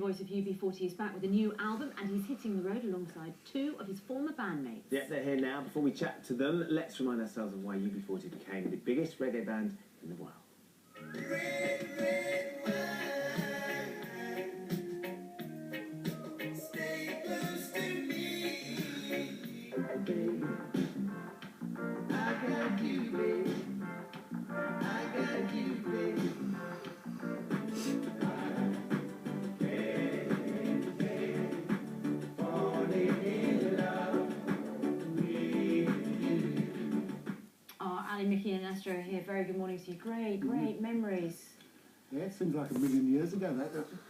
voice of UB40 is back with a new album, and he's hitting the road alongside two of his former bandmates. Yeah, they're here now. Before we chat to them, let's remind ourselves of why UB40 became the biggest reggae band in the world. Red, red wine, stay close to me. Baby, I got you, baby. I got you, baby. Ali, Mickey and Astro are here. Very good morning to you. Great memories. Yeah, it seems like a million years ago,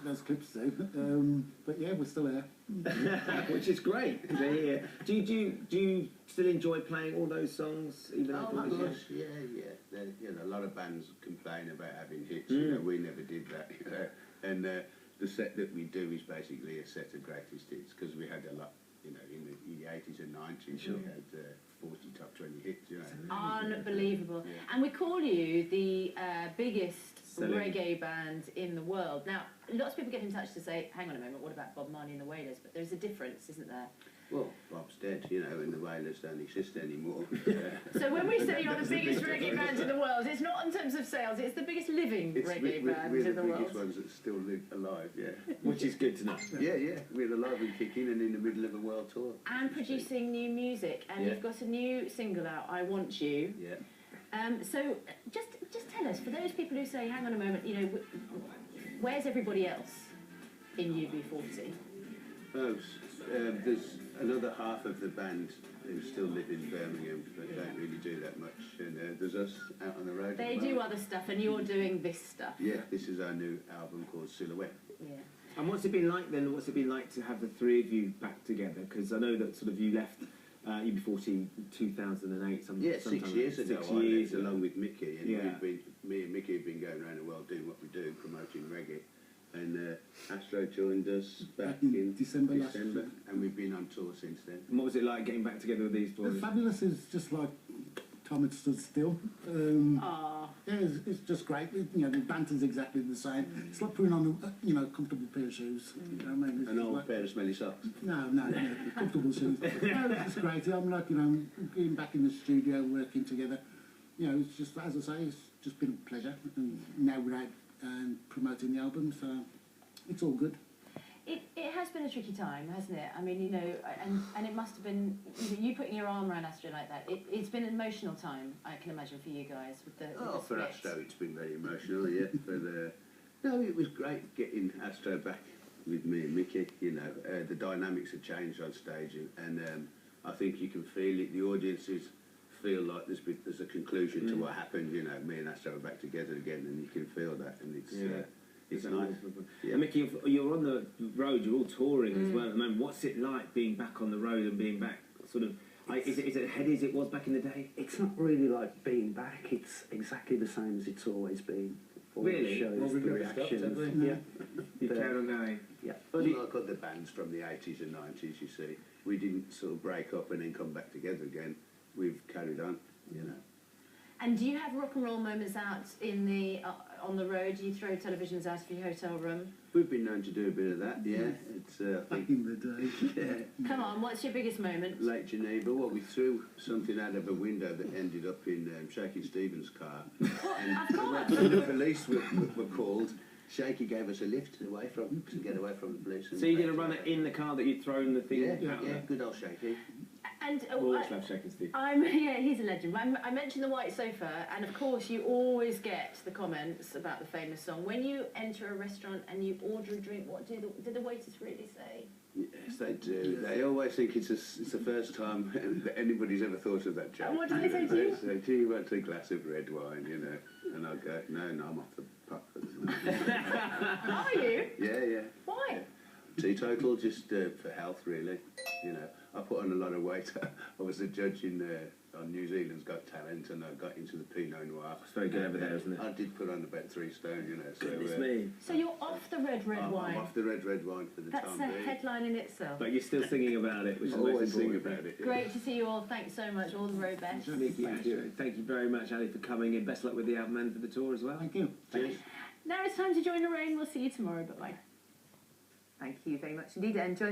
those clips do. But yeah, we're still here. Which is great. They're here. Do you still enjoy playing all those songs? Even Oh, after of this year? course, yeah. You know, a lot of bands complain about having hits. You know, we never did that. You know, and the set that we do is basically a set of greatest hits because we had a lot. You know, in the 80s and 90s, we had 40 top 20 hits. You know, Unbelievable. Yeah. And we call you the biggest Selling. reggae band in the world. Now, lots of people get in touch to say, hang on a moment, what about Bob Marley and the Wailers? But there's a difference, isn't there? Well, Bob's dead, you know, and the Wailers don't exist anymore. So when we say you're the biggest reggae band in the world, it's not in terms of sales, it's the biggest living reggae band we're in the the biggest world. ones that still live alive, yeah. Which is good to know. Yeah, we're alive and kicking and in the middle of a world tour. And producing new music, and Yeah. you've got a new single out, I Want You. Yeah. So just tell us, for those people who say, hang on a moment, you know, where's everybody else in UB40? Oh, there's another half of the band who still live in Birmingham but don't really do that much. And there's us out on the road. They at the do moment. other stuff, and you're doing this stuff. Yeah, this is our new album called Silhouette. Yeah. And what's it been like then? What's it been like to have the three of you back together? Because I know that sort of you left UB40 2008. Yeah, 6 years ago. 6 I years left along with Mickey, and Yeah. me and Mickey have been going around the world doing what we do, promoting reggae. And Astro joined us back in December last year. and we've been on tour since then. And what was it like getting back together with these boys? Fabulous is just like time had stood still. Aww. Yeah, it's just great. You know, the banter's exactly the same. It's like putting on a comfortable pair of shoes. You know what I mean? It's An just old like, pair of smelly socks. no, comfortable shoes. No, it's just great. I'm like, being back in the studio, working together. You know, it's just, as I say, it's just been a pleasure. And now we're out and promoting the album, so it's all good. It has been a tricky time, hasn't it? I mean, you know, and it must have been, you putting your arm around Astro like that, it's been an emotional time, I can imagine, for you guys with the Oh, for split. Astro it's been very emotional, yeah. But no, it was great getting Astro back with me and Mickey. You know, the dynamics have changed on stage, and I think you can feel it. The audiences feel like there's a conclusion to what happened. You know, me and Astro are back together again, and you can feel that, and it's nice. Yeah. And Mickey, you're on the road, you're all touring as well at the moment. What's it like being back on the road and being back sort of, is it as heady as it was back in the day? It's not really like being back, it's exactly the same as it's always been. All Really? the shows, Well, we've the never stopped, have reactions. we? Yeah. You carried on going? Yeah. Unlike other bands from the 80s and 90s, you see, we didn't sort of break up and then come back together again. We've carried on, you know. And do you have rock and roll moments out in the on the road? Do you throw televisions out of your hotel room? We've been known to do a bit of that, yeah. It's I Back think in the day. Come on, what's your biggest moment? Lake Geneva. Well, we threw something out of a window that ended up in Shaky Stevens' car. And when the police were called, Shaky gave us a lift away from to get away from the police. So you did a runner in the car that you'd thrown the thing out Yeah, there? good old Shaky. And We'll always love Shaky Steve. yeah, he's a legend. I mentioned the white sofa, and of course you always get the comments about the famous song. When you enter a restaurant and you order a drink, what do the waiters really say? Yes, they do. They always think it's the first time that anybody's ever thought of that joke. And what do they say to you? They say, "Do you want a glass of red wine?" You know, and I go, "No, I'm off the puck." Are you? Yeah. Why? Teetotal, just for health, really. You know, I put on a lot of weight. I was a judge on New Zealand's Got Talent, and I got into the Pinot Noir. It's very good over there, isn't it? I did put on about 3 stone, you know. So, Goodness me. So you're off the red wine. I'm off the red wine for the That's time a being. headline in itself. But you're still singing about it, which is I the most always sing important. about it. Yeah. Great to see you all. Thanks so much. All the very best. Mickey, thank you very much, Ali, for coming in. Best luck with the album and for the tour as well. Thank you. Cheers. Now it's time to join the rain. We'll see you tomorrow. Bye-bye. Thank you very much indeed, and join